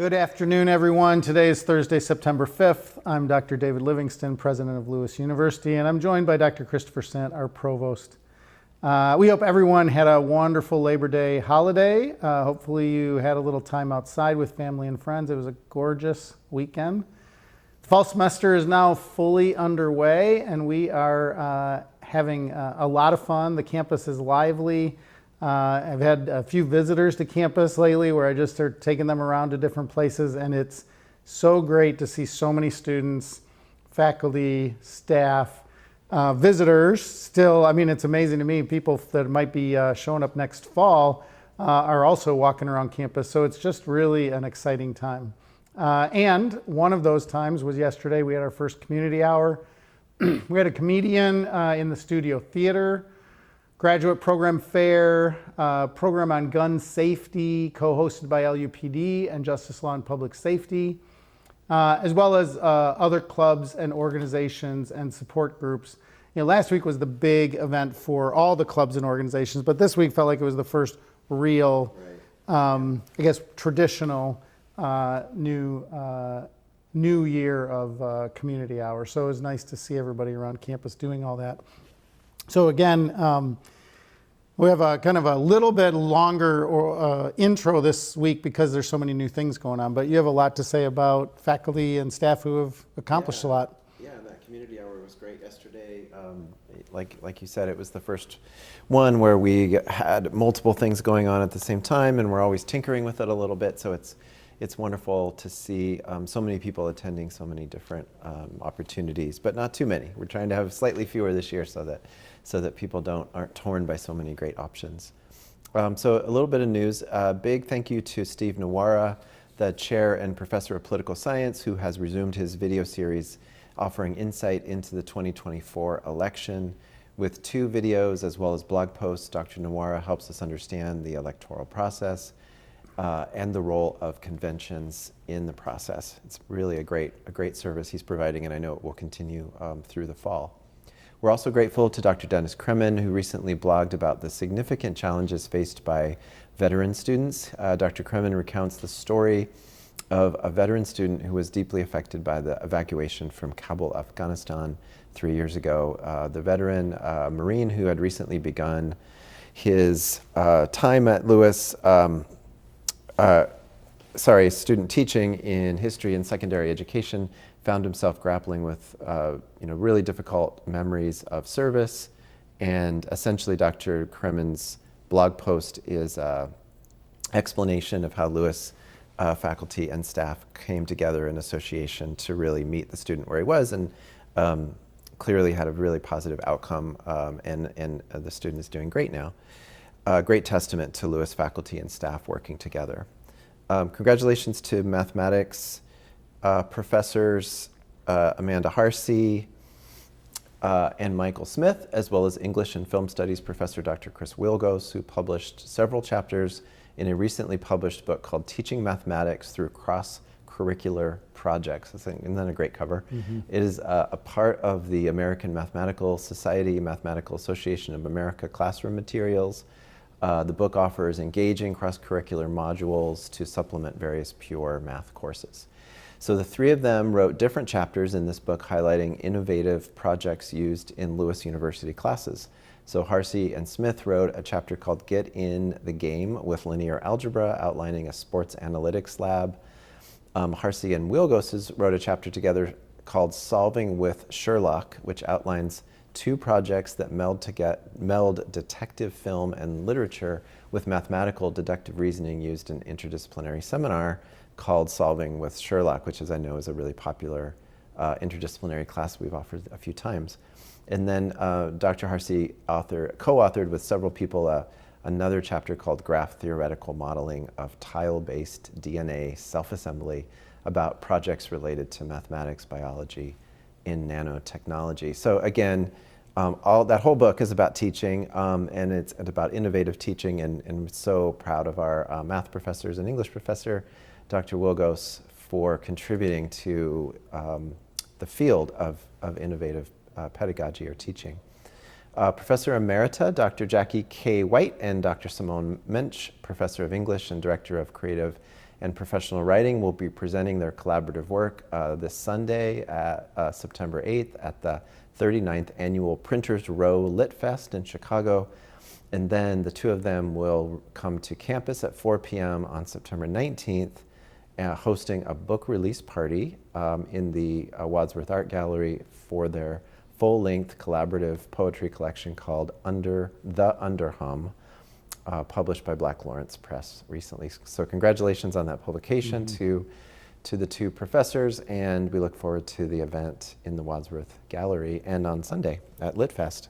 Good afternoon, everyone. Today is Thursday, September 5th. I'm Dr. David Livingston, president of Lewis University, and I'm joined by Dr. Christopher Sant, our provost. We hope everyone had a wonderful Labor Day holiday. Hopefully you had a little time outside with family and friends. It was a gorgeous weekend. The fall semester is now fully underway, and we are having a lot of fun. The campus is lively. I've had a few visitors to campus lately where I just start taking them around to different places, and it's so great to see so many students, faculty, staff, visitors still. I mean, it's amazing to me. People that might be showing up next fall are also walking around campus, so it's just really an exciting time. And one of those times was yesterday. We had our first community hour. We had a comedian in the studio theater, graduate program fair, program on gun safety, co-hosted by LUPD and Justice Law and Public Safety, as well as other clubs and organizations and support groups. You know, last week was the big event for all the clubs and organizations, but this week felt like it was the first real, I guess, traditional new year of community hour. So it was nice to see everybody around campus doing all that. So again, we have a kind of a little bit longer intro this week because there's so many new things going on, but you have a lot to say about faculty and staff who have accomplished a lot. Yeah, that community hour was great yesterday. Like you said, it was the first one where we had multiple things going on at the same time, and we're always tinkering with it a little bit, so it's wonderful to see so many people attending so many different opportunities, but not too many. We're trying to have slightly fewer this year so that people aren't torn by so many great options. So a little bit of news. Big thank you to Steve Nawara, the chair and professor of political science, who has resumed his video series offering insight into the 2024 election. With 2 videos as well as blog posts, Dr. Nawara helps us understand the electoral process and the role of conventions in the process. It's really a great service he's providing, and I know it will continue through the fall. We're also grateful to Dr. Dennis Kremen, who recently blogged about the significant challenges faced by veteran students. Dr. Kremen recounts the story of a veteran student who was deeply affected by the evacuation from Kabul, Afghanistan 3 years ago. The veteran Marine who had recently begun his time at Lewis, student teaching in history and secondary education, found himself grappling with really difficult memories of service. And essentially Dr. Kremen's blog post is an explanation of how Lewis faculty and staff came together in association to really meet the student where he was, and clearly had a really positive outcome, and the student is doing great now. Great testament to Lewis faculty and staff working together. Congratulations to mathematics professors Amanda Harsey and Michael Smith, as well as English and Film Studies professor Dr. Chris Wilgos, who published several chapters in a recently published book called Teaching Mathematics Through Cross-Curricular Projects. Isn't that a great cover? Mm-hmm. It is a part of the American Mathematical Society, Mathematical Association of America classroom materials. The book offers engaging cross-curricular modules to supplement various pure math courses. So the 3 of them wrote different chapters in this book highlighting innovative projects used in Lewis University classes. So Harsey and Smith wrote a chapter called Get in the Game with Linear Algebra, outlining a sports analytics lab. Harsey and Wilgos wrote a chapter together called Solving with Sherlock, which outlines 2 projects that meld detective film and literature with mathematical deductive reasoning used in interdisciplinary seminar called Solving with Sherlock, which, as I know, is a really popular interdisciplinary class we've offered a few times. And then Dr. Harsey co-authored with several people another chapter called Graph Theoretical Modeling of Tile-Based DNA Self-Assembly, about projects related to mathematics, biology, in nanotechnology. So again, that whole book is about teaching, and it's about innovative teaching, and I'm so proud of our math professors and English professor, Dr. Wilgos, for contributing to the field of innovative pedagogy or teaching. Professor Emerita, Dr. Jackie K. White, and Dr. Simone Mensch, Professor of English and Director of Creative and Professional Writing will be presenting their collaborative work this Sunday, at September 8th, at the 39th Annual Printers Row Lit Fest in Chicago. And then the two of them will come to campus at 4 p.m. on September 19th, hosting a book release party in the Wadsworth Art Gallery for their full-length collaborative poetry collection called The Underhum, published by Black Lawrence Press recently. So congratulations on that publication to the two professors, and we look forward to the event in the Wadsworth Gallery and on Sunday at Lit Fest.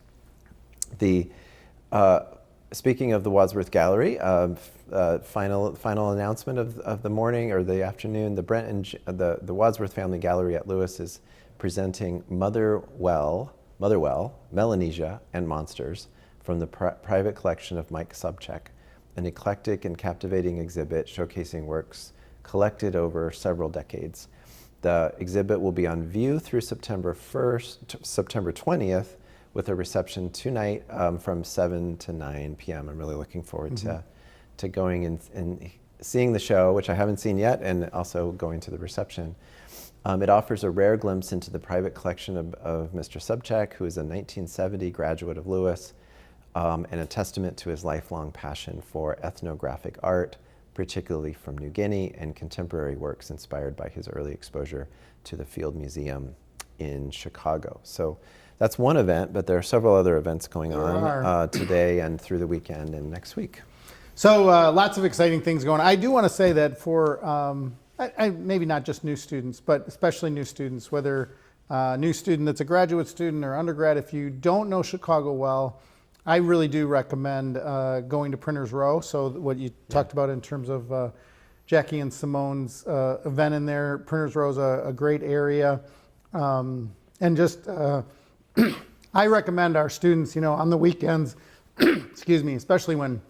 Speaking of the Wadsworth Gallery, final announcement of the morning or the afternoon, the Wadsworth Family Gallery at Lewis is presenting Motherwell, Melanesia, and Monsters from the private collection of Mike Subcheck, an eclectic and captivating exhibit showcasing works collected over several decades. The exhibit will be on view through September 20th, with a reception tonight from 7 to 9 p.m. I'm really looking forward to going and seeing the show, which I haven't seen yet, and also going to the reception. It offers a rare glimpse into the private collection of Mr. Subcheck, who is a 1970 graduate of Lewis, and a testament to his lifelong passion for ethnographic art, particularly from New Guinea, and contemporary works inspired by his early exposure to the Field Museum in Chicago. So that's one event, but there are several other events going on today and through the weekend and next week. So lots of exciting things going on. I do want to say that for maybe not just new students, but especially new students, whether a new student that's a graduate student or undergrad, if you don't know Chicago well, I really do recommend going to Printers Row. So what you talked about in terms of Jackie and Simone's event in there, Printers Row is a great area. And just, I recommend our students, on the weekends, excuse me, especially when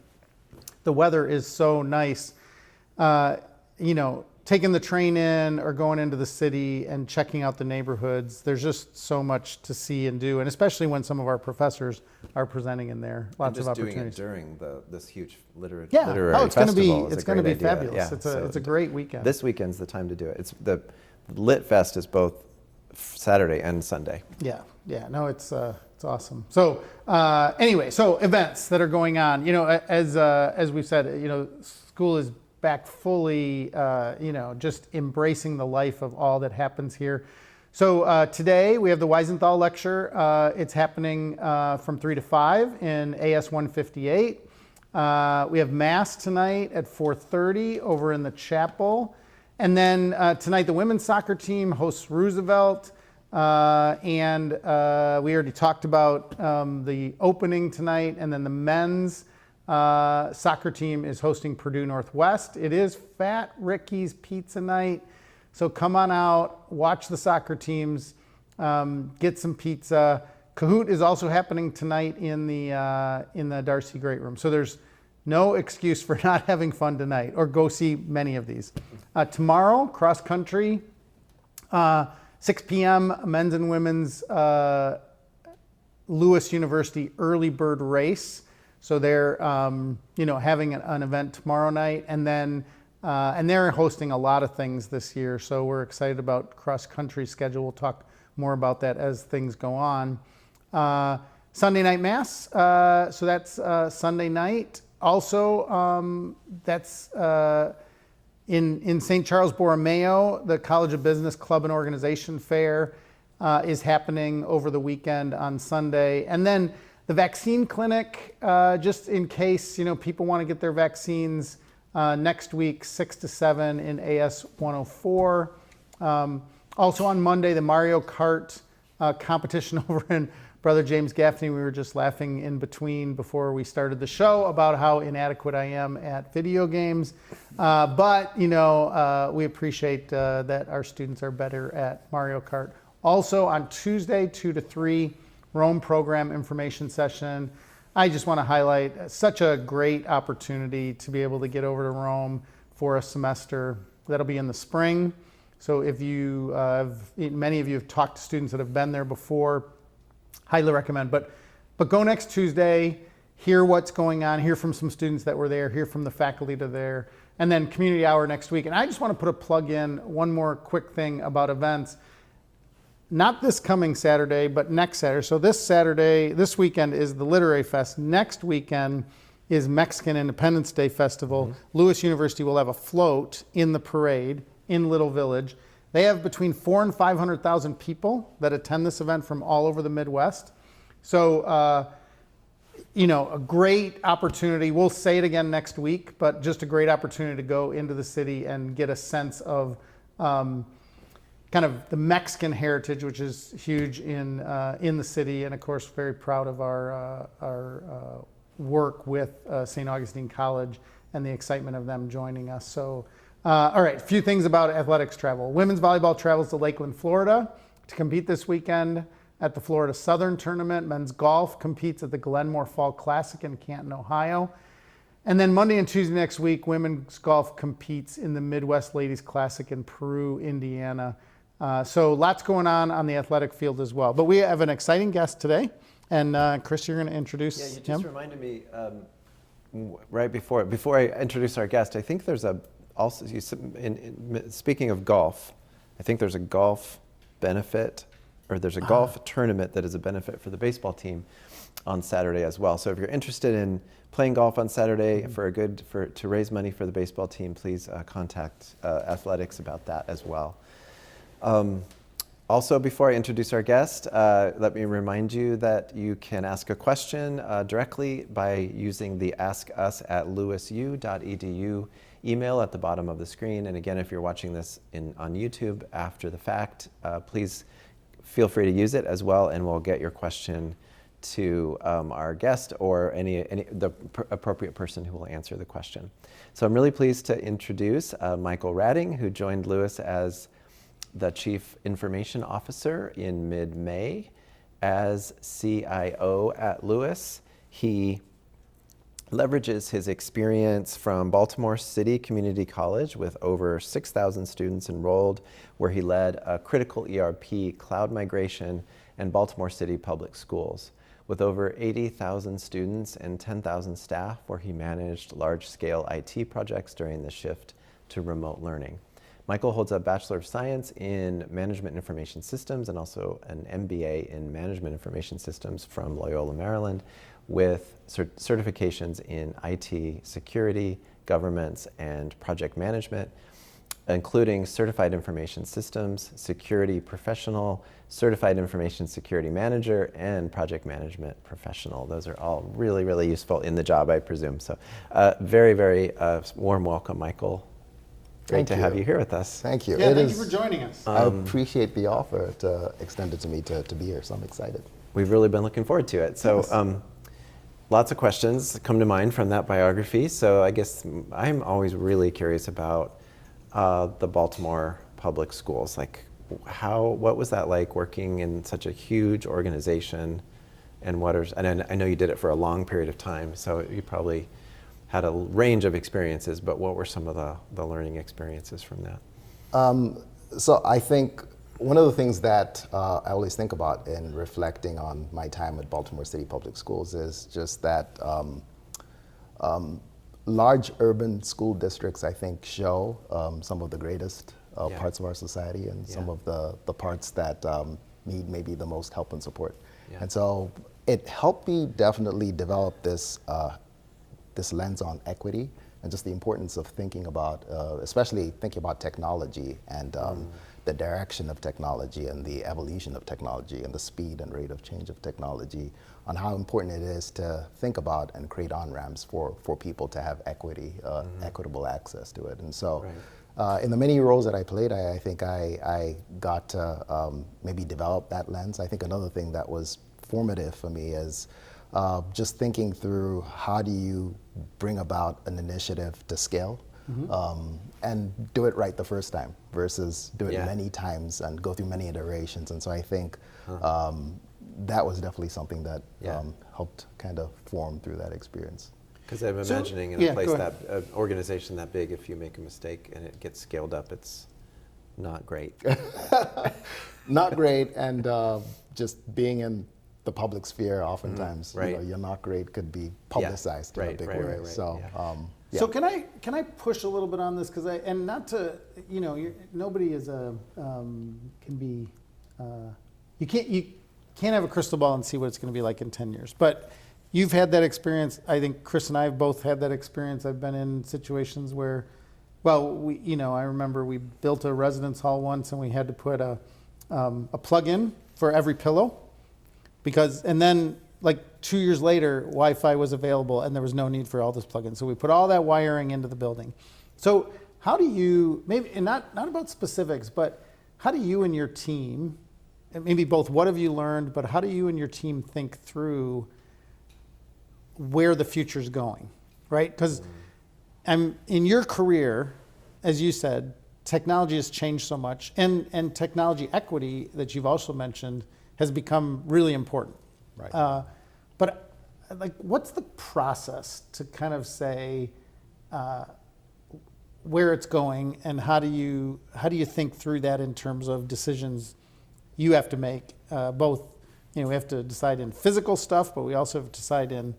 the weather is so nice, taking the train in or going into the city and checking out the neighborhoods. There's just so much to see and do, and especially when some of our professors are presenting in there. Lots of opportunities. Doing it during this huge literary it's festival. It's going to be fabulous. Yeah, it's a great weekend. This weekend's the time to do it. The Lit Fest is both Saturday and Sunday. No, it's awesome. So anyway, so events that are going on. As we've said, school is back fully. Just embracing the life of all that happens here. So today we have the Wiesenthal lecture. It's happening from 3 to 5 in AS 158. We have Mass tonight at 4:30 over in the chapel. And then tonight the women's soccer team hosts Roosevelt. And we already talked about the opening tonight. And then the men's soccer team is hosting Purdue Northwest. It is Fat Ricky's Pizza Night. So come on out, watch the soccer teams, get some pizza. Kahoot is also happening tonight in the Darcy Great Room. So there's no excuse for not having fun tonight, or go see many of these. Tomorrow, cross country, 6 p.m. men's and women's Lewis University early bird race. So they're having an event tomorrow night, and then and they're hosting a lot of things this year. So we're excited about cross country schedule. We'll talk more about that as things go on. Sunday night mass. So that's Sunday night. Also, that's in St. Charles Borromeo, the College of Business Club and Organization Fair is happening over the weekend on Sunday. And then the vaccine clinic, just in case people want to get their vaccines, next week, 6 to 7 in AS 104. Also on Monday, the Mario Kart competition over in Brother James Gaffney. We were just laughing in between before we started the show about how inadequate I am at video games. But we appreciate that our students are better at Mario Kart. Also on Tuesday, 2 to 3, Rome program information session. I just want to highlight such a great opportunity to be able to get over to Rome for a semester. That'll be in the spring. So if many of you have talked to students that have been there before, highly recommend. But go next Tuesday, hear what's going on, hear from some students that were there, hear from the faculty that are there. and then community hour next week. And I just want to put a plug in, one more quick thing about events. Not this coming Saturday, but next Saturday. So this weekend is the Literary Fest. Next weekend is Mexican Independence Day Festival. Lewis University will have a float in the parade in Little Village. They have between 400,000 and 500,000 people that attend this event from all over the Midwest. So, a great opportunity. We'll say it again next week, but just a great opportunity to go into the city and get a sense of kind of the Mexican heritage, which is huge in the city, and of course very proud of our work with St. Augustine College and the excitement of them joining us. So, all right, a few things about athletics travel. Women's volleyball travels to Lakeland, Florida to compete this weekend at the Florida Southern Tournament. Men's golf competes at the Glenmore Fall Classic in Canton, Ohio. And then Monday and Tuesday next week, women's golf competes in the Midwest Ladies Classic in Peru, Indiana. So lots going on the athletic field as well. But we have an exciting guest today. And Chris, you're going to introduce him. Yeah, you just reminded me right before I introduce our guest, I think there's speaking of golf, I think there's a golf benefit, or there's a golf tournament that is a benefit for the baseball team on Saturday as well. So if you're interested in playing golf on Saturday to raise money for the baseball team, please contact athletics about that as well. Also, before I introduce our guest, let me remind you that you can ask a question directly by using the askus@lewisu.edu email at the bottom of the screen. And again, if you're watching this on YouTube after the fact, please feel free to use it as well, and we'll get your question to our guest or the appropriate person who will answer the question. So I'm really pleased to introduce Michael Rading, who joined Lewis as the Chief Information Officer in mid-May as CIO at Lewis. He leverages his experience from Baltimore City Community College with over 6,000 students enrolled, where he led a critical ERP cloud migration, and Baltimore City Public Schools with over 80,000 students and 10,000 staff, where he managed large-scale IT projects during the shift to remote learning. Michael holds a Bachelor of Science in Management Information Systems and also an MBA in Management Information Systems from Loyola, Maryland, with certifications in IT security, governance, and project management, including Certified Information Systems, Security Professional, Certified Information Security Manager, and Project Management Professional. Those are all really, really useful in the job, I presume. So very, very warm welcome, Michael. Great to have you here with us. Thank you. Yeah, thank you for joining us. I appreciate the offer extended to me to be here, so I'm excited. We've really been looking forward to it. So lots of questions come to mind from that biography. So I guess I'm always really curious about the Baltimore Public Schools. Like what was that like working in such a huge organization, and and I know you did it for a long period of time, so you probably had a range of experiences, but what were some of the learning experiences from that? So I think one of the things that I always think about in reflecting on my time at Baltimore City Public Schools is just that large urban school districts, I think, show some of the greatest parts of our society, and some of the parts that need maybe the most help and support. Yeah. And so it helped me definitely develop this lens on equity and just the importance of thinking about, especially thinking about technology and the direction of technology and the evolution of technology and the speed and rate of change of technology, on how important it is to think about and create on-ramps for people to have equitable access to it. And so in the many roles that I played, I think I got to maybe develop that lens. I think another thing that was formative for me is just thinking through how do you bring about an initiative to scale and do it right the first time versus do it many times and go through many iterations. And so I think that was definitely something that helped kind of form through that experience. Because I'm imagining in a place an organization that big, if you make a mistake and it gets scaled up, it's not great. Not great, and just being in the public sphere, oftentimes, you're not great could be publicized in a big way. So So can I push a little bit on this, because and not to, nobody is can be you can't have a crystal ball and see what it's going to be like in 10 years, but you've had that experience. I think Chris and I have both had that experience. I've been in situations where, well, I remember we built a residence hall once, and we had to put a plug-in for every pillow, and then like 2 years later, Wi-Fi was available and there was no need for all this plug-in. So we put all that wiring into the building. So how do you, maybe, and not about specifics, but how do you and your team, and maybe both, what have you learned, but how do you and your team think through where the future's going, right? Because in your career, as you said, technology has changed so much, and technology equity that you've also mentioned has become really important. Right. But like, what's the process to kind of say where it's going, and how do you think through that in terms of decisions you have to make? Both, we have to decide in physical stuff, but we also have to decide in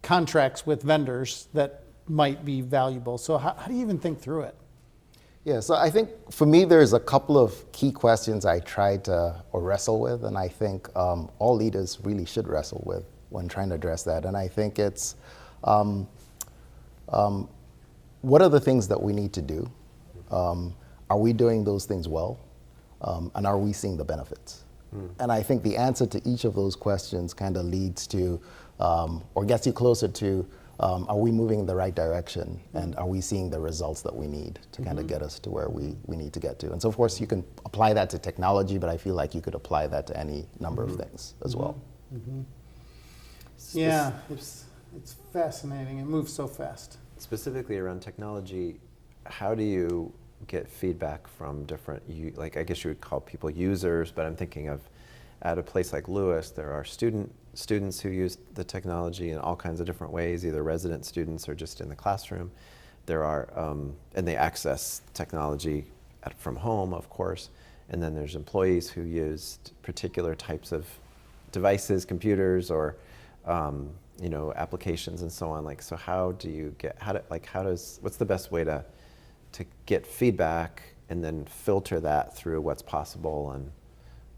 contracts with vendors that might be valuable. So how do you even think through it? Yeah, so I think for me, there's a couple of key questions I try to wrestle with, and I think all leaders really should wrestle with when trying to address that. And I think it's what are the things that we need to do? Are we doing those things well? And are we seeing the benefits? And I think the answer to each of those questions kind of leads to, or gets you closer to, are we moving in the right direction, and are we seeing the results that we need to kind of get us to where we need to get to? And so, of course, you can apply that to technology, but I feel like you could apply that to any number of things as well. Yeah, it's fascinating. It moves so fast. Specifically around technology, how do you get feedback from different, like I guess you would call people users, but I'm thinking of at a place like Lewis, there are students who use the technology in all kinds of different ways, either resident students or just in the classroom. There are, and they access technology from home, of course, and then there's employees who use particular types of devices, computers, or applications and so on. Like, so how do you get, what's the best way to get feedback and then filter that through what's possible and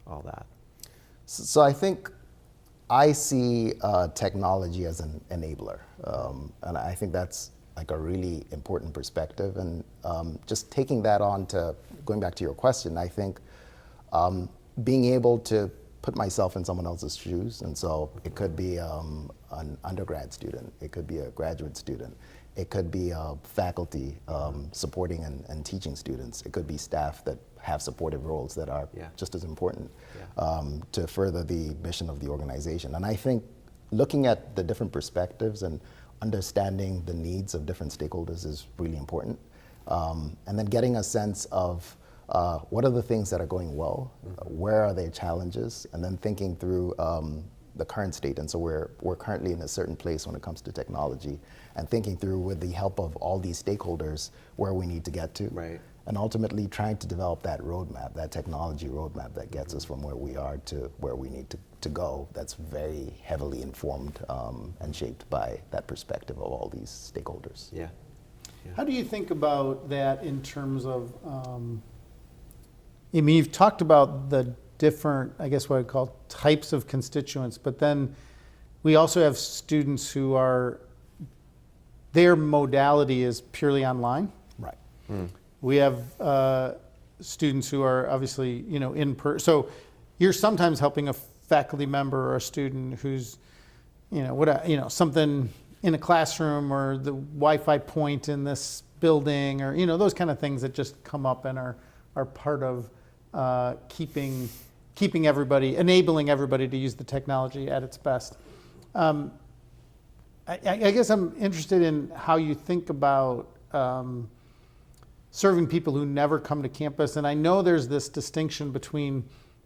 all that? So I think I see technology as an enabler, and I think that's like a really important perspective. And just taking that on to going back to your question, I think being able to put myself in someone else's shoes, and so it could be an undergrad student, it could be a graduate student, it could be faculty supporting and teaching students, it could be staff that have supportive roles that are just as important to further the mission of the organization. And I think looking at the different perspectives and understanding the needs of different stakeholders is really important. And then getting a sense of what are the things that are going well, where are their challenges, and then thinking through the current state. And so we're currently in a certain place when it comes to technology, and thinking through, with the help of all these stakeholders, where we need to get to. Right. And ultimately trying to develop that roadmap, that technology roadmap that gets us from where we are to where we need to go, that's very heavily informed and shaped by that perspective of all these stakeholders. Yeah. How do you think about that in terms of, you've talked about the different, I guess what I'd call types of constituents, but then we also have students who their modality is purely online. Right. We have students who are obviously, in person. So you're sometimes helping a faculty member or a student who's, something in a classroom, or the Wi-Fi point in this building, or those kind of things that just come up and are part of keeping everybody, enabling everybody to use the technology at its best. I guess I'm interested in how you think about serving people who never come to campus. And I know there's this distinction between,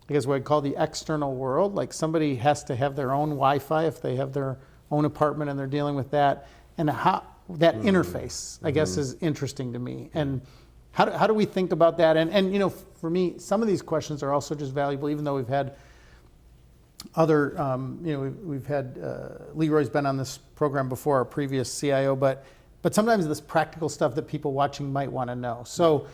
I guess, what I'd call the external world. Like, somebody has to have their own Wi-Fi if they have their own apartment and they're dealing with that. And how that interface, I guess, is interesting to me. And how do we think about that? And for me, some of these questions are also just valuable, even though we've had other, we've had, Leroy's been on this program before, our previous CIO, but sometimes this practical stuff that people watching might want to know. So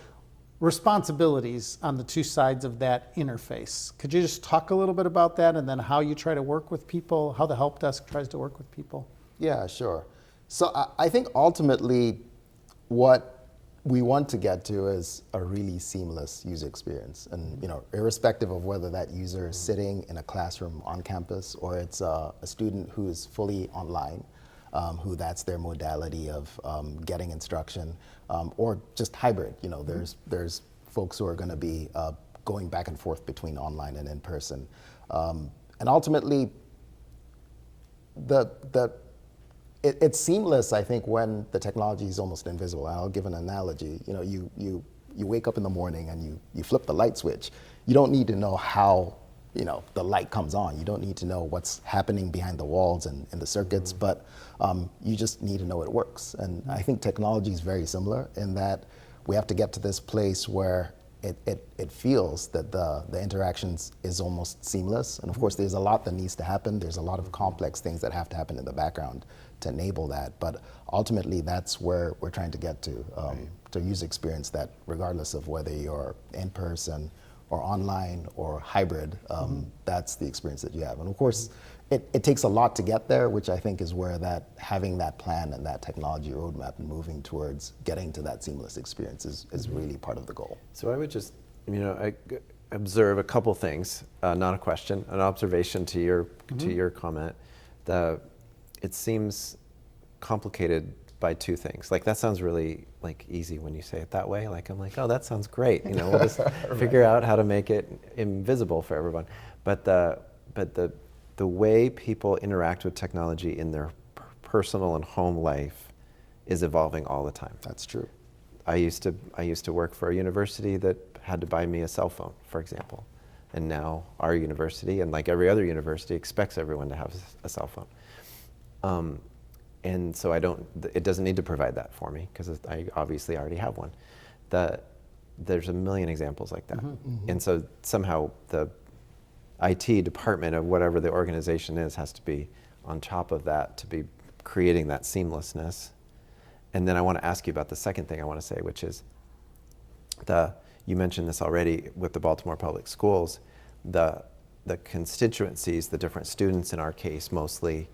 responsibilities on the two sides of that interface. Could you just talk a little bit about that, and then how you try to work with people, how the help desk tries to work with people? Yeah, sure. So I think ultimately what we want to get to is a really seamless user experience. And irrespective of whether that user is sitting in a classroom on campus or it's a student who is fully online, who that's their modality of getting instruction, or just hybrid. There's folks who are going to be going back and forth between online and in person. And ultimately, it's seamless, I think, when the technology is almost invisible. And I'll give an analogy. You wake up in the morning and you flip the light switch. You don't need to know how the light comes on. You don't need to know what's happening behind the walls and in the circuits, but you just need to know it works. And I think technology is very similar in that we have to get to this place where it feels that the interactions is almost seamless. And of course, there's a lot that needs to happen. There's a lot of complex things that have to happen in the background to enable that. But ultimately, that's where we're trying to get to user experience that regardless of whether you're in person or online or hybrid, that's the experience that you have. And of course, it takes a lot to get there, which I think is where having that plan and that technology roadmap and moving towards getting to that seamless experience is really part of the goal. So I would just, I observe a couple things, not a question, an observation to your comment. It seems complicated by two things. Like, that sounds really easy when you say it that way. I'm like, oh, that sounds great. We'll just figure out how to make it invisible for everyone. But the way people interact with technology in their personal and home life is evolving all the time. That's true. I used to work for a university that had to buy me a cell phone, for example. And now our university, and like every other university, expects everyone to have a cell phone. And so it doesn't need to provide that for me because I obviously already have one. There's a million examples like that. And so somehow the IT department of whatever the organization is has to be on top of that to be creating that seamlessness. And then I want to ask you about the second thing I want to say, which is you mentioned this already with the Baltimore Public Schools, the constituencies, the different students in our case mostly,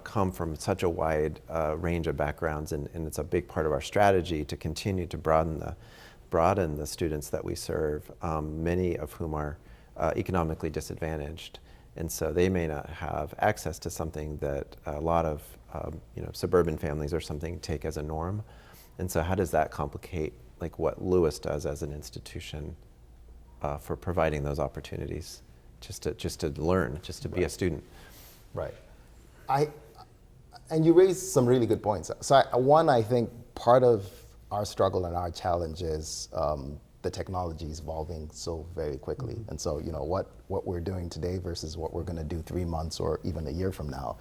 come from such a wide range of backgrounds, and it's a big part of our strategy to continue to broaden the students that we serve, many of whom are economically disadvantaged, and so they may not have access to something that a lot of suburban families or something take as a norm. And so how does that complicate what Lewis does as an institution for providing those opportunities just to learn, just to be a student? Right. And you raised some really good points. So I think part of our struggle and our challenge is the technology is evolving so very quickly. And so what we're doing today versus what we're going to do 3 months or even a year from now,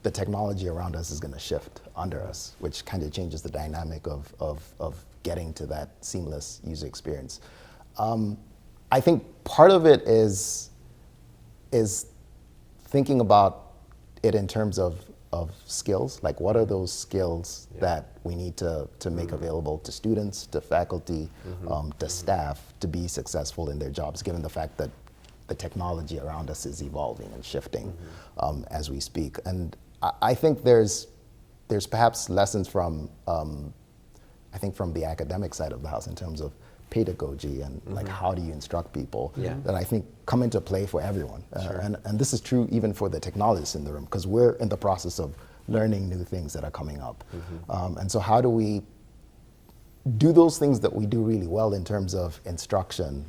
the technology around us is going to shift under us, which kind of changes the dynamic of getting to that seamless user experience. I think part of it is thinking about it in terms of skills, like what are those skills that we need to make available to students, to faculty, to staff to be successful in their jobs, given the fact that the technology around us is evolving and shifting as we speak. And I think there's perhaps lessons from from the academic side of the house in terms of pedagogy and like how do you instruct people that I think come into play for everyone. And this is true even for the technologists in the room, because we're in the process of learning new things that are coming up. And so how do we do those things that we do really well in terms of instruction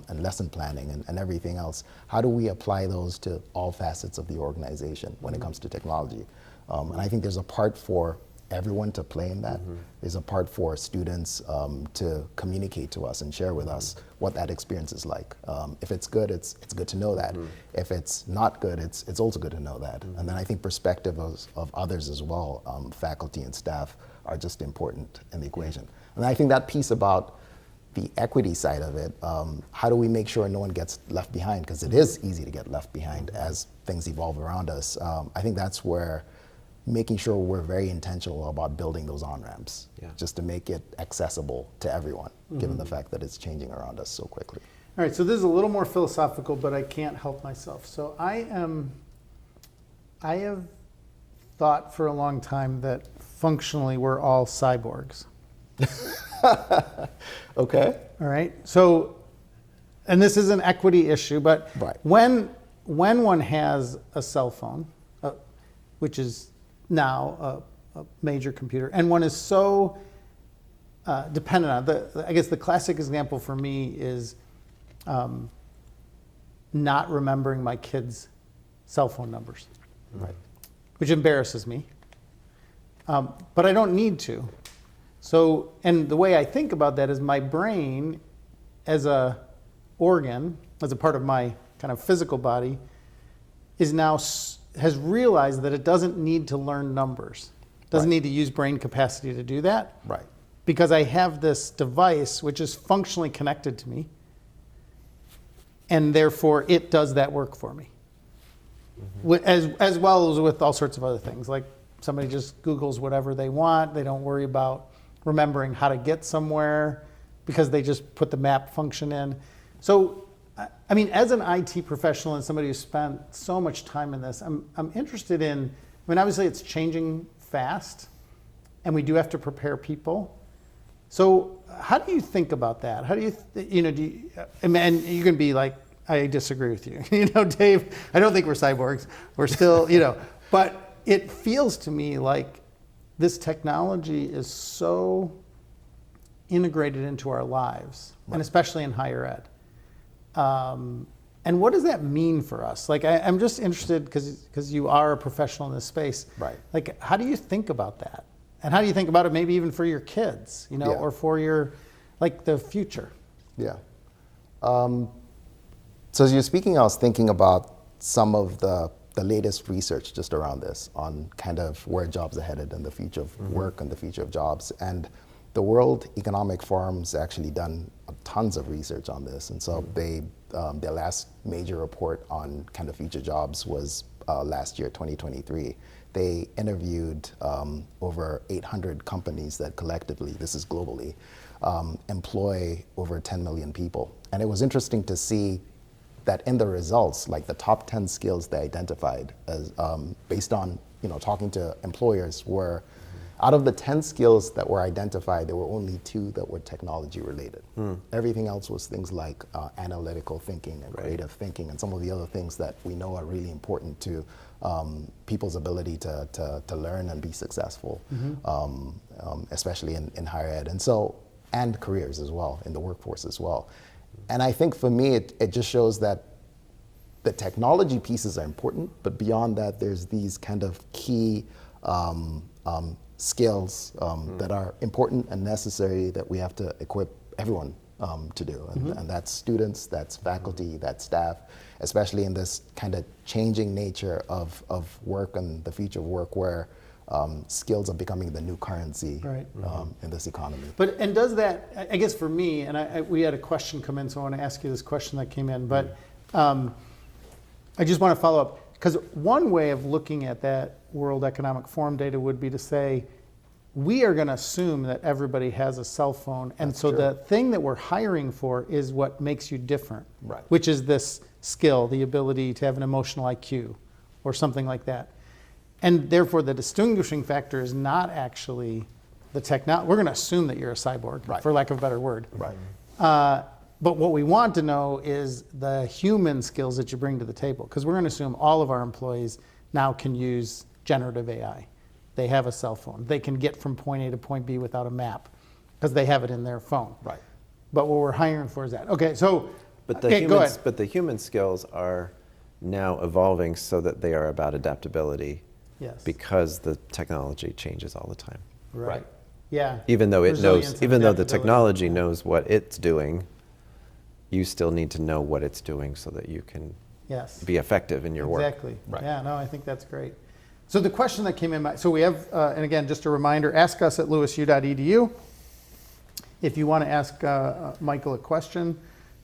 and lesson planning and everything else? How do we apply those to all facets of the organization when it comes to technology? And I think there's a part for everyone to play in that. There's a part for students to communicate to us and share with us what that experience is like. If it's good, it's good to know that. If it's not good, it's also good to know that. And then I think perspective of others as well, faculty and staff, are just important in the equation. And I think that piece about the equity side of it, how do we make sure no one gets left behind? Because it is easy to get left behind as things evolve around us. I think that's where making sure we're very intentional about building those on-ramps, just to make it accessible to everyone, given the fact that it's changing around us so quickly. All right, so this is a little more philosophical, but I can't help myself. So I have thought for a long time that functionally we're all cyborgs. Okay. All right. So, and this is an equity issue, but when one has a cell phone, which is now a major computer, and one is so dependent on I guess the classic example for me is not remembering my kids' cell phone numbers, which embarrasses me. But I don't need to. So, and the way I think about that is my brain as a organ, as a part of my kind of physical body, is now has realized that it doesn't need to learn numbers. Doesn't need to use brain capacity to do that. Right. Because I have this device which is functionally connected to me, and therefore it does that work for me. As well as with all sorts of other things, like somebody just Googles whatever they want. They don't worry about remembering how to get somewhere because they just put the map function in. So, I mean, as an IT professional and somebody who's spent so much time in this, I'm interested in, I mean, obviously it's changing fast and we do have to prepare people. So how do you think about that? How do you, and you can be like, I disagree with you. Dave, I don't think we're cyborgs. We're still, but it feels to me like this technology is so integrated into our lives, and especially in higher ed. And what does that mean for us? Like, I'm just interested because you are a professional in this space. Right. Like, how do you think about that? And how do you think about it maybe even for your kids, or for your, like, the future? Yeah. So as you're speaking, I was thinking about some of the latest research just around this on kind of where jobs are headed and the future of work and the future of jobs. And the World Economic Forum's actually done tons of research on this. And so their last major report on kind of future jobs was last year, 2023. They interviewed over 800 companies that collectively, this is globally, employ over 10 million people. And it was interesting to see that in the results, like the top 10 skills they identified as based on talking to employers were, out of the 10 skills that were identified, there were only 2 that were technology related. Everything else was things like analytical thinking and creative thinking and some of the other things that we know are really important to people's ability to learn and be successful, especially in higher ed. And careers as well, in the workforce as well. And I think for me, it just shows that the technology pieces are important, but beyond that, there's these kind of key skills that are important and necessary that we have to equip everyone to do. And that's students, that's faculty, that's staff, especially in this kind of changing nature of work and the future of work where skills are becoming the new currency in this economy. And does that, I guess for me, and we had a question come in, so I want to ask you this question that came in, but I just want to follow up, because one way of looking at that World Economic Forum data would be to say, we are going to assume that everybody has a cell phone, and so the thing that we're hiring for is what makes you different, which is this skill, the ability to have an emotional IQ, or something like that. And therefore, the distinguishing factor is not actually the technology. We're going to assume that you're a cyborg, for lack of a better word. But what we want to know is the human skills that you bring to the table, because we're going to assume all of our employees now can use generative AI. They have a cell phone. They can get from point A to point B without a map, because they have it in their phone. But what we're hiring for is that. Okay, so go ahead. But the human skills are now evolving so that they are about adaptability. Yes. Because the technology changes all the time. Right. Yeah. Even though the technology knows what it's doing, you still need to know what it's doing so that you can be effective in your work. Exactly. Yeah, no, I think that's great. So the question that came in, so we have, and again, just a reminder, ask us at lewisu.edu. if you want to ask Michael a question.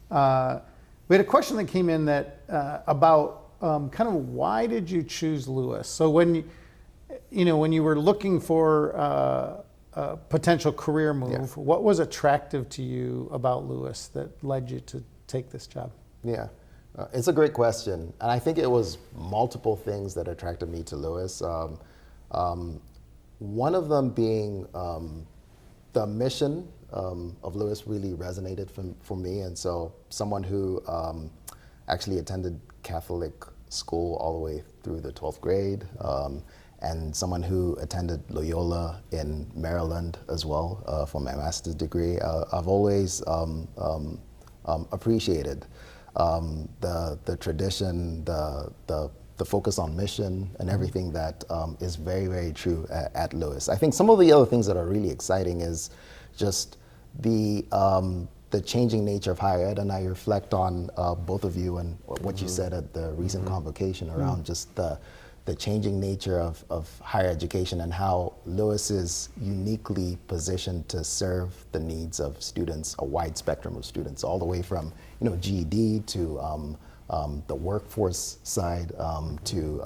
We had a question that came in that about kind of why did you choose Lewis? So when you were looking for a potential career move, what was attractive to you about Lewis that led you to take this job? Yeah, it's a great question. And I think it was multiple things that attracted me to Lewis. One of them being the mission of Lewis really resonated for me. And so someone who actually attended Catholic school all the way through the 12th grade, and someone who attended Loyola in Maryland as well for my master's degree, I've always appreciated the tradition, the focus on mission, and everything that is very, very true at Lewis. I think some of the other things that are really exciting is just the changing nature of higher ed, and I reflect on both of you and what you said at the recent convocation around just the changing nature of higher education and how Lewis is uniquely positioned to serve the needs of students, a wide spectrum of students, all the way from GED to the workforce side to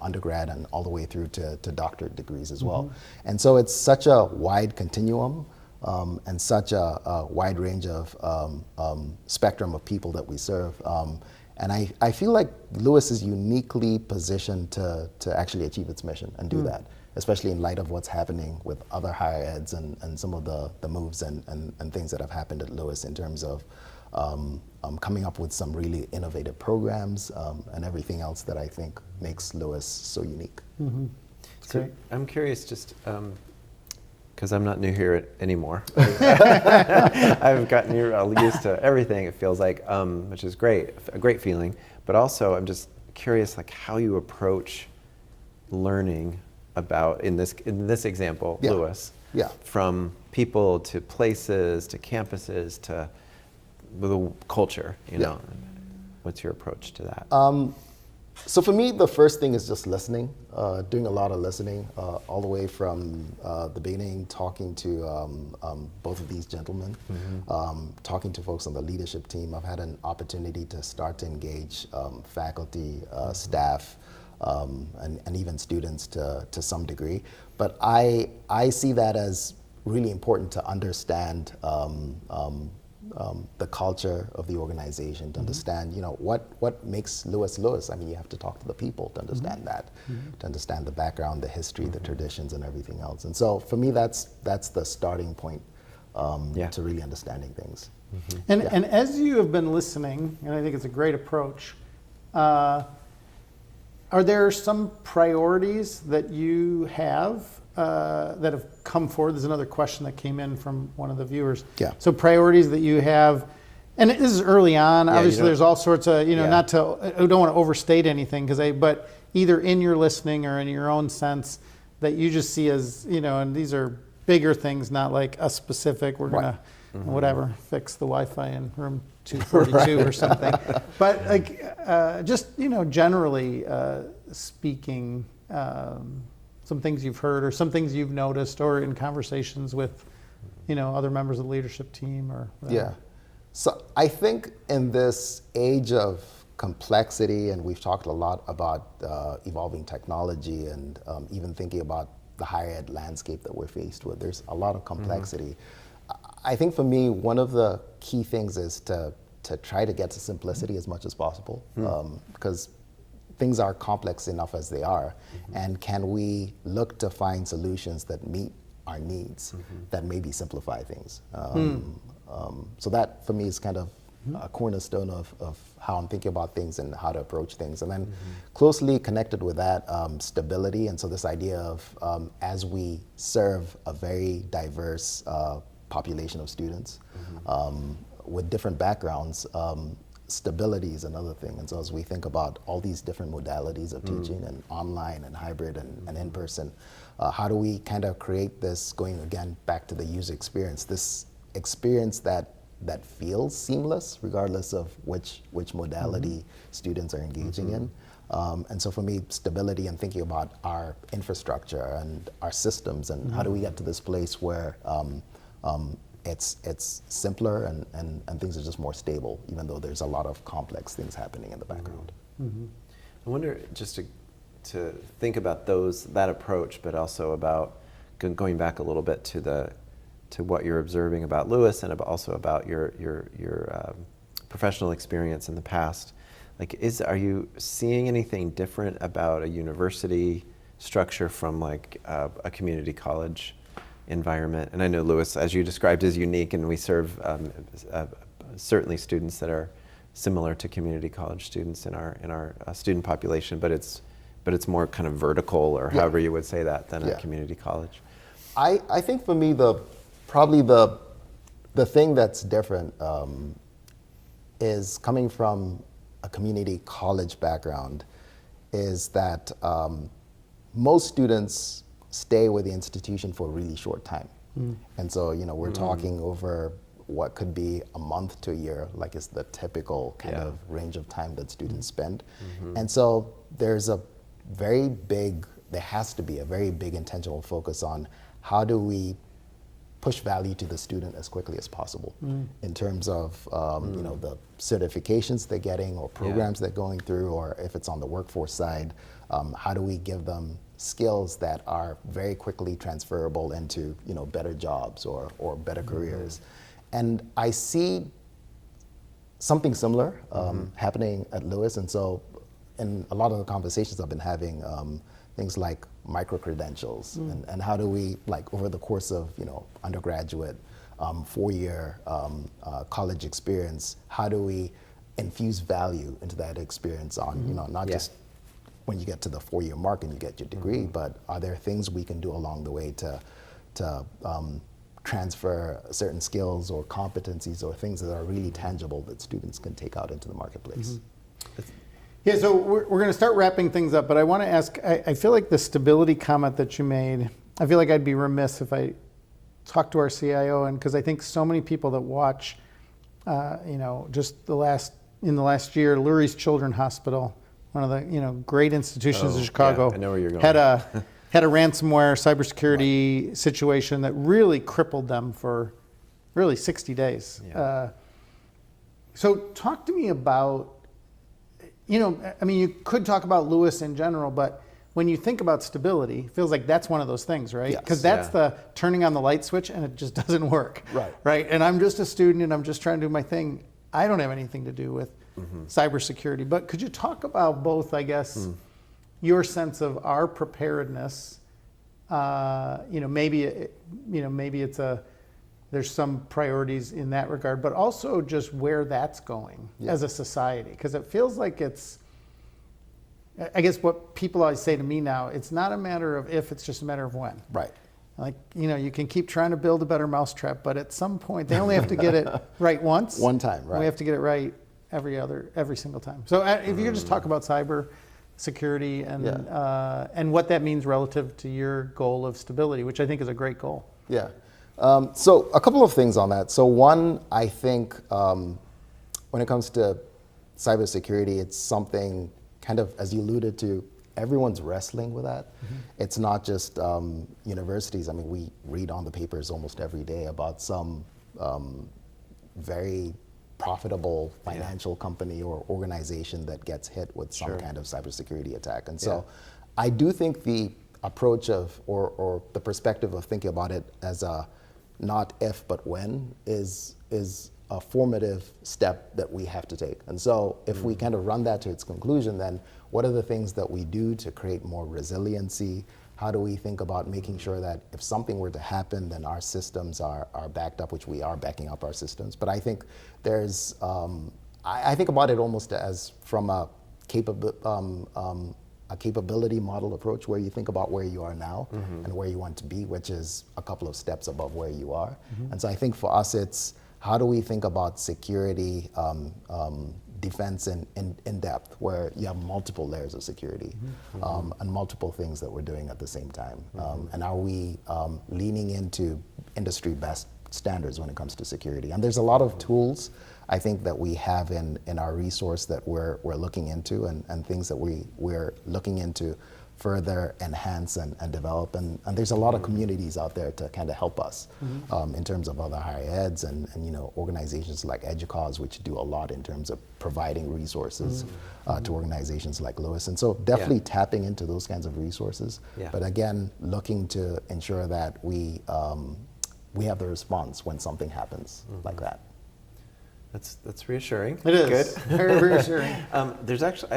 undergrad and all the way through to doctorate degrees as well. And so it's such a wide continuum and such a wide range of spectrum of people that we serve. And I feel like Lewis is uniquely positioned to actually achieve its mission and do that, especially in light of what's happening with other higher eds and some of the moves and things that have happened at Lewis in terms of coming up with some really innovative programs and everything else that I think makes Lewis so unique. So I'm curious, just because I'm not new here anymore. I've gotten used to everything, it feels like, which is great, a great feeling. But also, I'm just curious, like how you approach learning about, in this example, Lewis, from people to places to campuses to the culture. What's your approach to that? So for me, the first thing is just listening, doing a lot of listening, all the way from the beginning, talking to both of these gentlemen, talking to folks on the leadership team. I've had an opportunity to start to engage faculty, staff, and even students to some degree. But I see that as really important to understand the culture of the organization, to understand, what makes Lewis Lewis. I mean, you have to talk to the people to understand that, to understand the background, the history, the traditions, and everything else. And so for me, that's the starting point to really understanding things. And as you have been listening, and I think it's a great approach, are there some priorities that you have that have come forward? There's another question that came in from one of the viewers. So priorities that you have, and this is early on. Obviously, there's all sorts of, not to, I don't want to overstate anything, but either in your listening or in your own sense that you just see as, and these are bigger things, not like a specific, we're going to, whatever, fix the Wi-Fi in room 242 or something. But like, just, generally speaking, some things you've heard or some things you've noticed or in conversations with, other members of the leadership team or whatever. So I think in this age of complexity, and we've talked a lot about evolving technology and even thinking about the higher ed landscape that we're faced with, there's a lot of complexity. I think for me, one of the key things is to try to get to simplicity as much as possible, because things are complex enough as they are, and can we look to find solutions that meet our needs that maybe simplify things? So that for me is kind of a cornerstone of how I'm thinking about things and how to approach things. And then closely connected with that, stability. And so this idea of as we serve a very diverse population of students with different backgrounds, stability is another thing. And so as we think about all these different modalities of teaching and online and hybrid and in person, how do we kind of create this, going again back to the user experience, this experience that feels seamless regardless of which modality students are engaging in. And so for me, stability and thinking about our infrastructure and our systems and how do we get to this place where it's simpler and things are just more stable, even though there's a lot of complex things happening in the background. Mm-hmm. I wonder, just to think about that approach, but also about going back a little bit to what you're observing about Lewis and also about your professional experience in the past. Like, are you seeing anything different about a university structure from like a community college environment? And I know Lewis, as you described, is unique, and we serve certainly students that are similar to community college students in our student population, but it's more kind of vertical, or however you would say that, than a community college. I think for me, probably the thing that's different is coming from a community college background, is that most students stay with the institution for a really short time. And so, we're talking over what could be a month to a year, like is the typical kind of range of time that students spend. And so there has to be a very big intentional focus on how do we push value to the student as quickly as possible in terms of the certifications they're getting or programs they're going through, or if it's on the workforce side, how do we give them skills that are very quickly transferable into better jobs or better careers. And I see something similar happening at Lewis, and so in a lot of the conversations I've been having, things like micro-credentials and how do we, like over the course of undergraduate, 4-year college experience, how do we infuse value into that experience on not just when you get to the 4-year mark and you get your degree, but are there things we can do along the way to transfer certain skills or competencies or things that are really tangible that students can take out into the marketplace? Yeah, so we're going to start wrapping things up, but I want to ask, I feel like the stability comment that you made, I feel like I'd be remiss if I talked to our CIO, and because I think so many people that watch, just in the last year, Lurie's Children's Hospital, one of the great institutions in Chicago, I know where you're going. had a ransomware cybersecurity situation that really crippled them for really 60 days. So talk to me about, you could talk about Lewis in general, but when you think about stability, it feels like that's one of those things, right? Because that's the turning on the light switch and it just doesn't work. Right. And I'm just a student and I'm just trying to do my thing. I don't have anything to do with cybersecurity. But could you talk about both, I guess, your sense of our preparedness? Maybe it's there's some priorities in that regard, but also just where that's going as a society. Because it feels like I guess what people always say to me now, it's not a matter of if, it's just a matter of when. Right. Like, you can keep trying to build a better mousetrap, but at some point they only have to get it right once. One time, right. We have to get it right every single time. So if you could just talk about cyber security and what that means relative to your goal of stability, which I think is a great goal. Yeah. So a couple of things on that. So one, I think when it comes to cybersecurity, it's something kind of, as you alluded to, everyone's wrestling with that. It's not just universities. I mean, we read on the papers almost every day about some very profitable financial company or organization that gets hit with some kind of cybersecurity attack. And so I do think the approach of, or the perspective of thinking about it as a not if but when is a formative step that we have to take. And so if we kind of run that to its conclusion, then what are the things that we do to create more resiliency? How do we think about making sure that if something were to happen, then our systems are backed up, which we are backing up our systems. But I think there's, I think about it almost as from a capability model approach, where you think about where you are now and where you want to be, which is a couple of steps above where you are. And so I think for us, it's how do we think about security, defense in depth, where you have multiple layers of security and multiple things that we're doing at the same time. And are we leaning into industry best standards when it comes to security? And there's a lot of tools I think that we have in our resource that we're looking into, and things that we're looking into further enhance and develop. And there's a lot of communities out there to kind of help us in terms of other higher eds and organizations like EDUCAUSE, which do a lot in terms of providing resources to organizations like Lewis. And so definitely tapping into those kinds of resources. But again, looking to ensure that we have the response when something happens like that. That's reassuring. It is. Good. Very reassuring. There's actually,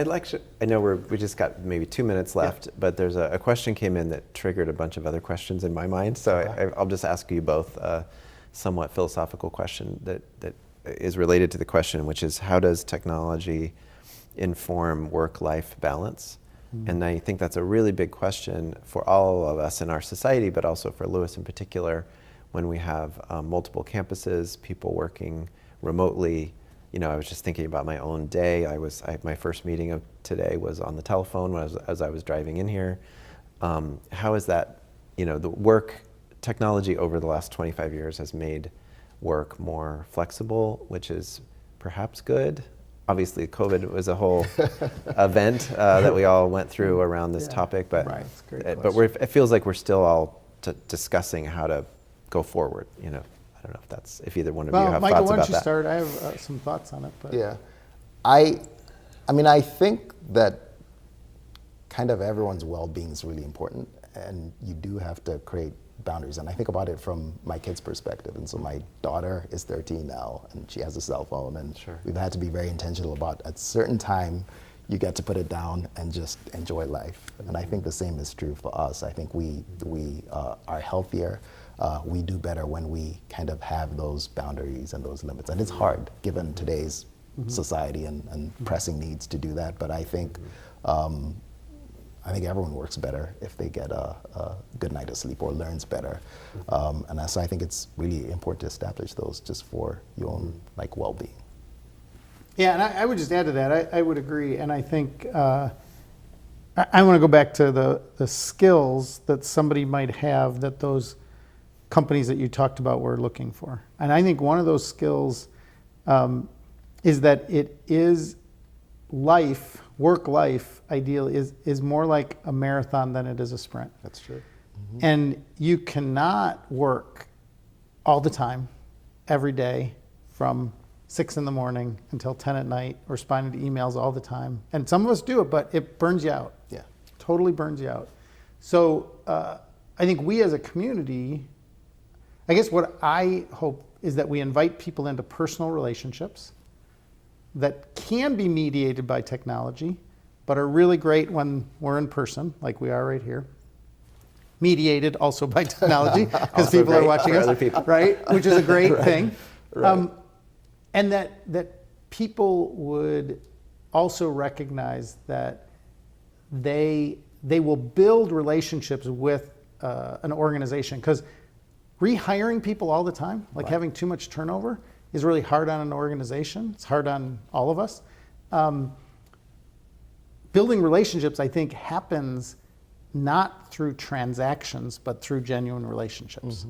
I know we just got maybe 2 minutes left, but there's a question came in that triggered a bunch of other questions in my mind. So I'll just ask you both a somewhat philosophical question that is related to the question, which is, how does technology inform work-life balance? And I think that's a really big question for all of us in our society, but also for Lewis in particular, when we have multiple campuses, people working remotely. I was just thinking about my own day. My first meeting of today was on the telephone as I was driving in here. How is that, the work technology over the last 25 years has made work more flexible, which is perhaps good. Obviously, COVID was a whole event that we all went through around this topic, but it feels like we're still all discussing how to go forward. I don't know if either one of you have Michael, thoughts why about don't you that. start? I have some thoughts on it. But. Yeah, I think that kind of everyone's well-being is really important, and you do have to create boundaries. And I think about it from my kid's perspective. And so my daughter is 13 now, and she has a cell phone, and we've had to be very intentional about at a certain time you get to put it down and just enjoy life. And I think the same is true for us. I think we are healthier. We do better when we kind of have those boundaries and those limits. And it's hard given today's society and pressing needs to do that. But I think everyone works better if they get a good night of sleep or learns better. And so I think it's really important to establish those just for your own well-being. Yeah, and I would just add to that. I would agree, and I think I want to go back to the skills that somebody might have that those companies that you talked about were looking for. And I think one of those skills is that it is work-life ideally is more like a marathon than it is a sprint. That's true. And you cannot work all the time, every day, from 6 in the morning until 10 at night, or responding to emails all the time. And some of us do it, but it burns you out. Yeah. Totally burns you out. So I think we as a community, I guess what I hope is that we invite people into personal relationships that can be mediated by technology, but are really great when we're in person, like we are right here. Mediated also by technology, because people are watching us, right? Which is a great thing. Right. And that people would also recognize that they will build relationships with an organization, because rehiring people all the time, like having too much turnover, is really hard on an organization. It's hard on all of us. Building relationships, I think, happens not through transactions, but through genuine relationships.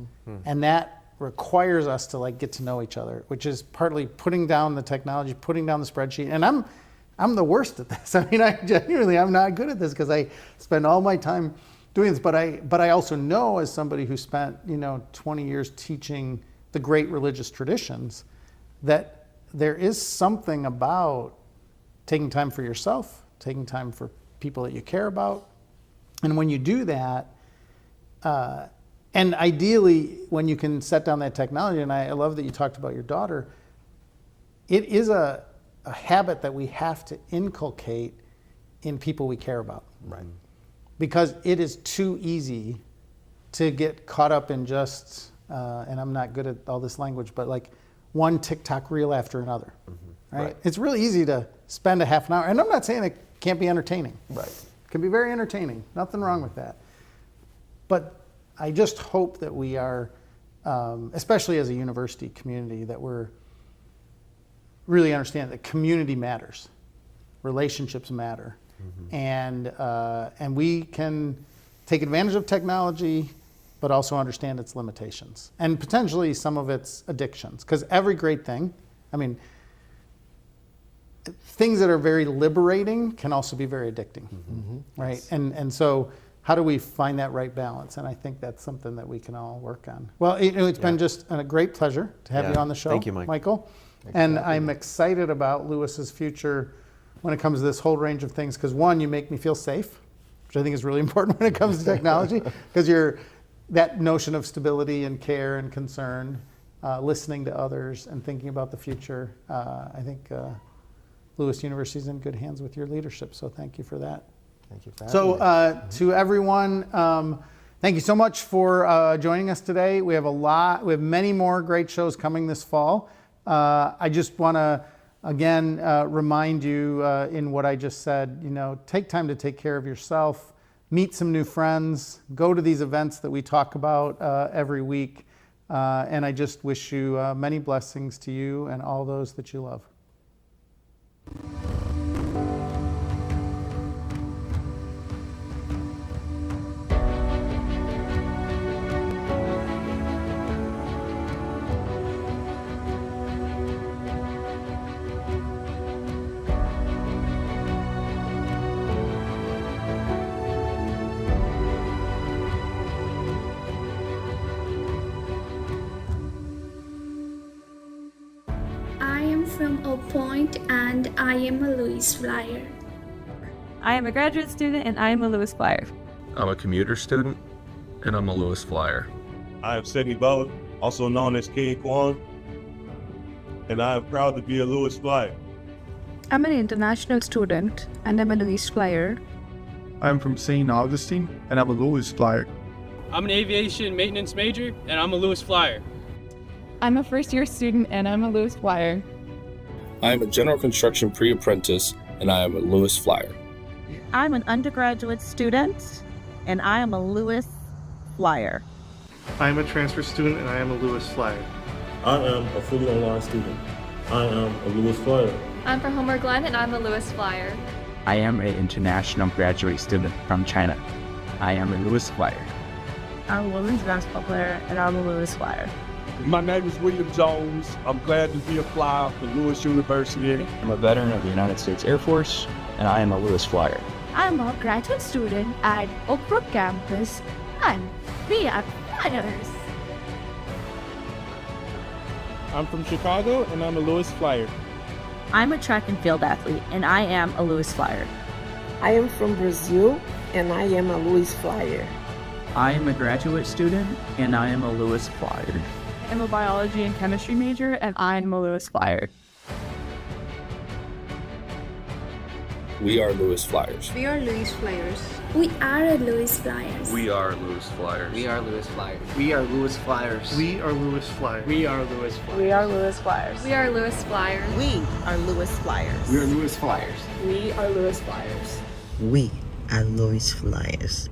And that requires us to get to know each other, which is partly putting down the technology, putting down the spreadsheet. And I'm the worst at this. I mean, I'm not good at this because I spend all my time doing this. But I also know, as somebody who spent 20 years teaching the great religious traditions, that there is something about taking time for yourself, taking time for people that you care about. And when you do that, and ideally, when you can set down that technology, and I love that you talked about your daughter, it is a habit that we have to inculcate in people we care about. Right. Because it is too easy to get caught up in just, and I'm not good at all this language, but one TikTok reel after another. Right? It's really easy to spend a half an hour, and I'm not saying it can't be entertaining. Right. It can be very entertaining, nothing wrong with that. But I just hope that we are, especially as a university community, that we're really understand that community matters, relationships matter, and we can take advantage of technology, but also understand its limitations and potentially some of its addictions. Because every great thing, I mean, things that are very liberating can also be very addicting, right? Yes. And so how do we find that right balance? And I think that's something that we can all work on. Well, it's been just a great pleasure to have you on the show, Thank you, Mike. Michael. Thanks And for having I'm me. excited about Lewis's future when it comes to this whole range of things, because one, you make me feel safe, which I think is really important when it comes to technology, because that notion of stability and care and concern, listening to others and thinking about the future, I think Lewis University is in good hands with your leadership, so thank you for that. Thank you for having So me. to everyone, thank you so much for joining us today. We have many more great shows coming this fall. I just want to again remind you in what I just said, take time to take care of yourself, meet some new friends, go to these events that we talk about every week, and I just wish you many blessings to you and all those that you love. I am from Oak Point and I am a Lewis Flyer. I am a graduate student and I am a Lewis Flyer. I'm a commuter student, and I'm a Lewis Flyer. I am Sidney Butler, also known as King Kwan, and I am proud to be a Lewis Flyer. I'm an international student and I'm a Lewis Flyer. I'm from St. Augustine and I'm a Lewis Flyer. I'm an aviation maintenance major and I'm a Lewis Flyer. I'm a first year student and I'm a Lewis Flyer. I am a general construction pre-apprentice and I am a Lewis Flyer. I'm an undergraduate student and I am a Lewis Flyer. I'm a transfer student and I am a Lewis Flyer. I am a fully online student. I am a Lewis Flyer. I'm from Homer Glen and I'm a Lewis Flyer. I am an international graduate student from China. I am a Lewis Flyer. I'm a women's basketball player and I'm a Lewis Flyer. My name is William Jones. I'm glad to be a flyer for Lewis University. I'm a veteran of the United States Air Force, and I am a Lewis Flyer. I'm a graduate student at Oak Brook campus and we are Flyers. I'm from Chicago and I'm a Lewis Flyer. I'm a track and field athlete and I am a Lewis Flyer. I am from Brazil and I am a Lewis Flyer. I am a graduate student, and I am a Lewis Flyer. I'm a biology and chemistry major and I'm a Lewis Flyer. We are Lewis Flyers. We are Lewis Flyers. We are a Lewis Flyers. We are Lewis Flyers. We are Lewis Flyers. We are Lewis Flyers. We are Lewis Flyers. We are Lewis Flyers. We are Lewis Flyers. We are Lewis Flyers. We are Lewis Flyers. We are Lewis Flyers. We are Lewis Flyers.